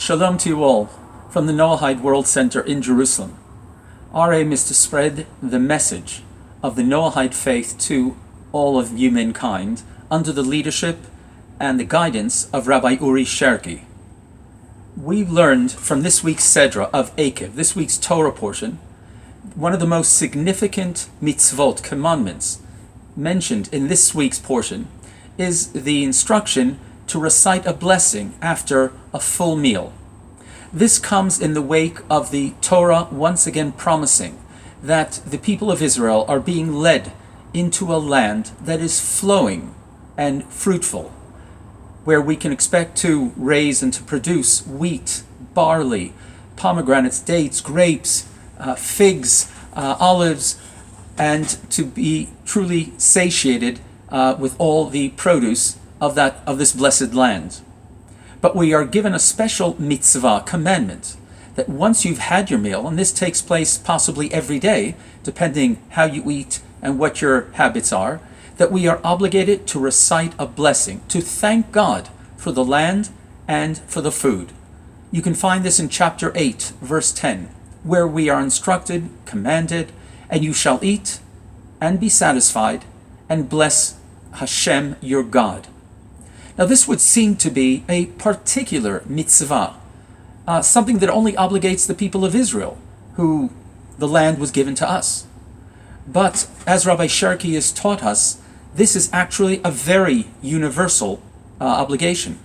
Shalom to you all from the Noahide World Center in Jerusalem. Our aim is to spread the message of the Noahide faith to all of humankind under the leadership and the guidance of Rabbi Uri Sherki. We've learned from this week's Sedra of Ekev, this week's Torah portion, one of the most significant mitzvot, commandments, mentioned in this week's portion is the instruction to recite a blessing after a full meal. This comes in the wake of the Torah once again promising that the people of Israel are being led into a land that is flowing and fruitful, where we can expect to raise and to produce wheat, barley, pomegranates, dates, grapes, figs, olives, and to be truly satiated with all the produce of this blessed land. But we are given a special mitzvah, commandment, that once you've had your meal, and this takes place possibly every day, depending how you eat and what your habits are, that we are obligated to recite a blessing, to thank God for the land and for the food. You can find this in chapter 8, verse 10, where we are instructed, commanded, and you shall eat and be satisfied and bless Hashem your God. Now this would seem to be a particular mitzvah, something that only obligates the people of Israel, who the land was given to us. But as Rabbi Sherki has taught us, this is actually a very universal obligation.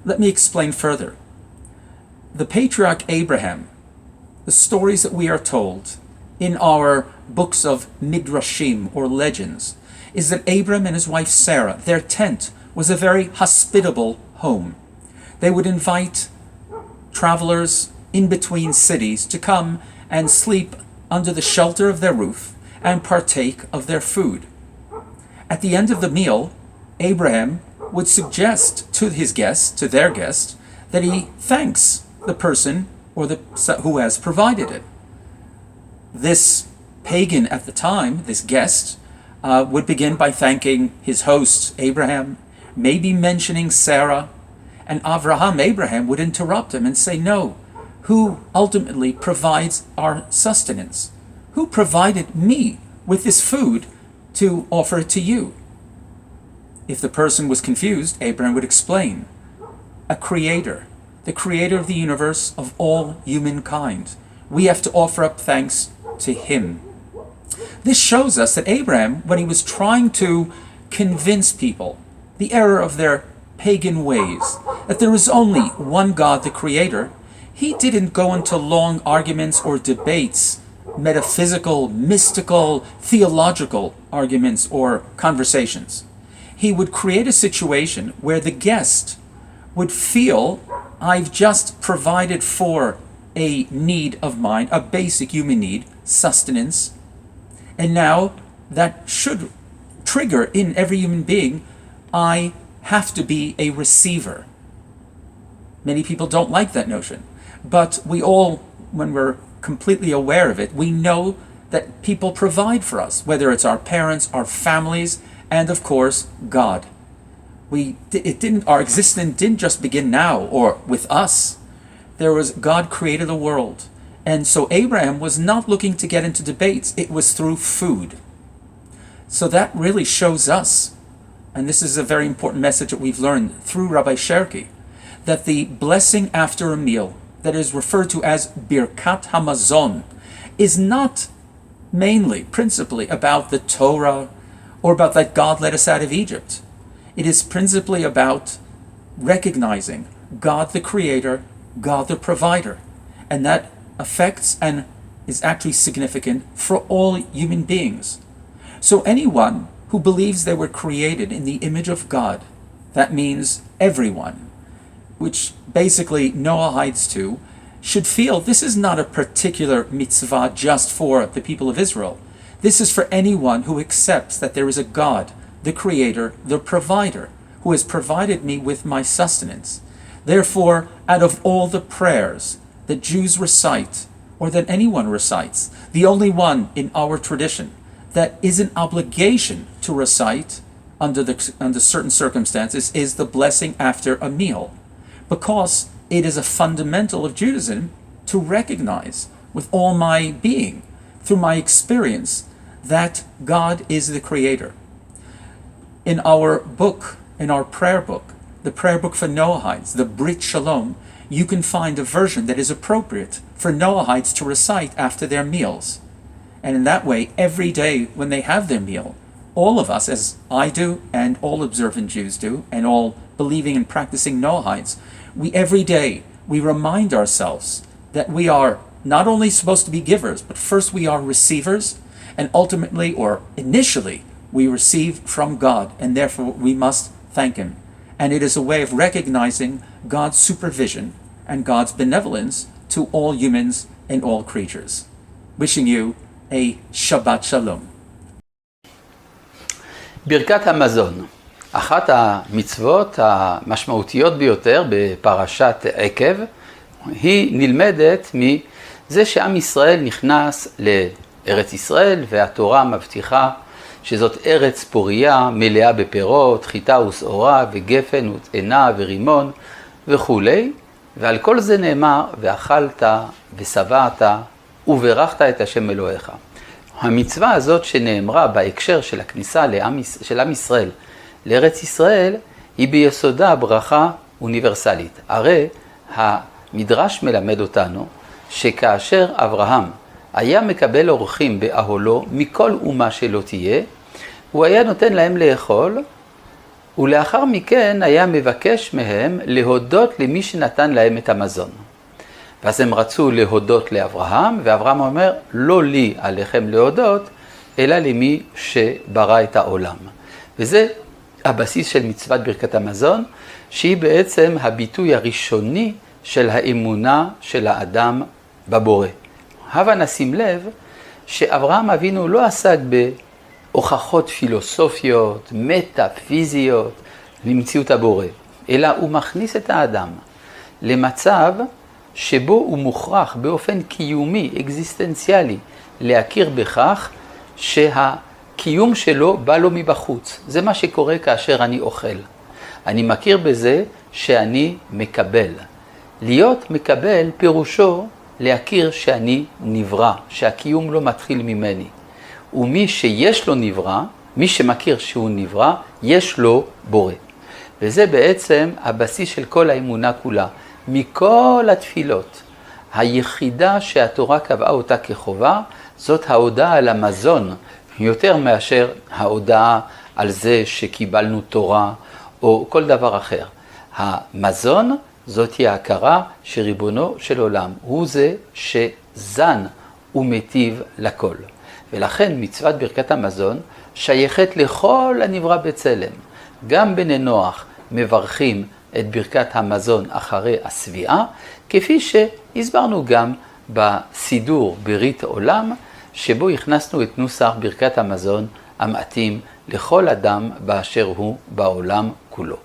Let me explain further. The patriarch Abraham, the stories that we are told in our books of Midrashim or legends, is that Abram and his wife Sarah, their tent was a very hospitable home. They would invite travelers in between cities to come and sleep under the shelter of their roof and partake of their food. At the end of the meal, Abraham would suggest to his guest, to their guest, that he thanks the person or who has provided it. This pagan at the time, this guest, would begin by thanking his host, Abraham, maybe mentioning Sarah, and Abraham would interrupt him and say, no, who ultimately provides our sustenance? Who provided me with this food to offer it to you? If the person was confused, Abraham would explain, a creator, the creator of the universe, of all humankind. We have to offer up thanks to him. This shows us that Abraham, when he was trying to convince people the error of their pagan ways, that there is only one God, the Creator, he didn't go into long arguments or debates, metaphysical, mystical, theological arguments or conversations. He would create a situation where the guest would feel, I've just provided for a need of mine, a basic human need, sustenance, and now that should trigger in every human being, I have to be a receiver. Many people don't like that notion, but we all, when we're completely aware of it, we know that people provide for us, whether it's our parents, our families, and of course, God. Our existence didn't just begin now or with us. God created the world. And so Abraham was not looking to get into debates. It was through food. So that really shows us, and this is a very important message that we've learned through Rabbi Sherki, that the blessing after a meal, that is referred to as Birkat Hamazon, is not principally about the Torah or about that God led us out of Egypt. It is principally about recognizing God the Creator, God the Provider, and that affects and is actually significant for all human beings. So anyone who believes they were created in the image of God, that means everyone, which basically Noahides to, should feel this is not a particular mitzvah just for the people of Israel. This is for anyone who accepts that there is a God, the Creator, the Provider, who has provided me with my sustenance. Therefore, out of all the prayers that Jews recite, or that anyone recites, the only one in our tradition that is an obligation to recite under certain circumstances is the blessing after a meal. because it is a fundamental of Judaism to recognize with all my being, through my experience, that God is the creator. In our book, in our prayer book, the prayer book for Noahides, the Brit Shalom, you can find a version that is appropriate for Noahides to recite after their meals. And in that way, every day when they have their meal, all of us, as I do and all observant Jews do, and all believing and practicing Noahides, every day we remind ourselves that we are not only supposed to be givers, but first we are receivers, and ultimately, or initially, we receive from God, and therefore we must thank Him. And it is a way of recognizing God's supervision and God's benevolence to all humans and all creatures. Wishing you a Shabbat Shalom. ברכת המזון, אחת המצוות המשמעותיות ביותר בפרשת עקב, היא נלמדת מזה שעם ישראל נכנס לארץ ישראל, והתורה מבטיחה שזאת ארץ פוריה, מלאה בפירות, חיטה ושעורה וגפן ותאנה ורימון וכו'. ועל כל זה נאמר, ואכלת ושבעת וברכת את השם אלוהיך. המצווה הזאת שנאמרה בהקשר של הכניסה של עם ישראל לארץ ישראל, היא ביסודה ברכה אוניברסלית. הרי המדרש מלמד אותנו שכאשר אברהם היה מקבל אורחים באהלו מכל אומה שלא תהיה, הוא היה נותן להם לאכול, ולאחר מכן היה מבקש מהם להודות למי שנתן להם את המזון. ואז הם רצו להודות לאברהם, ואברהם אומר, לא לי עליכם להודות, אלא למי שברא את העולם. וזה הבסיס של מצוות ברכת המזון, שהיא בעצם הביטוי הראשוני של האמונה של האדם בבורא. הבה נשים לב שאברהם אבינו לא עסק בהוכחות פילוסופיות, מטאפיזיות למציאות הבורא, אלא הוא מכניס את האדם למצב שבו הוא מוכרח באופן קיומי, אקזיסטנציאלי, להכיר בכך שהקיום שלו בא לו מבחוץ. זה מה שקורה כאשר אני אוכל. אני מכיר בזה שאני מקבל. להיות מקבל פירושו להכיר שאני נברא, שהקיום לא מתחיל ממני. ומי שיש לו נברא, מי שמכיר שהוא נברא, יש לו בורא. וזה בעצם הבסיס של כל האמונה כולה. מכל התפילות, היחידה שהתורה קבעה אותה כחובה, זאת ההודעה על המזון, יותר מאשר ההודעה על זה שקיבלנו תורה או כל דבר אחר. המזון זאת היא ההכרה שריבונו של עולם הוא זה שזן ומטיב לכל. ולכן מצוות ברכת המזון שייכת לכל הנברא בצלם. גם בני נוח מברכים את ברכת המזון אחרי הסביעה, כפי שהסברנו גם בסידור ברית עולם, שבו הכנסנו את נוסח ברכת המזון המתאים לכל אדם באשר הוא בעולם כולו.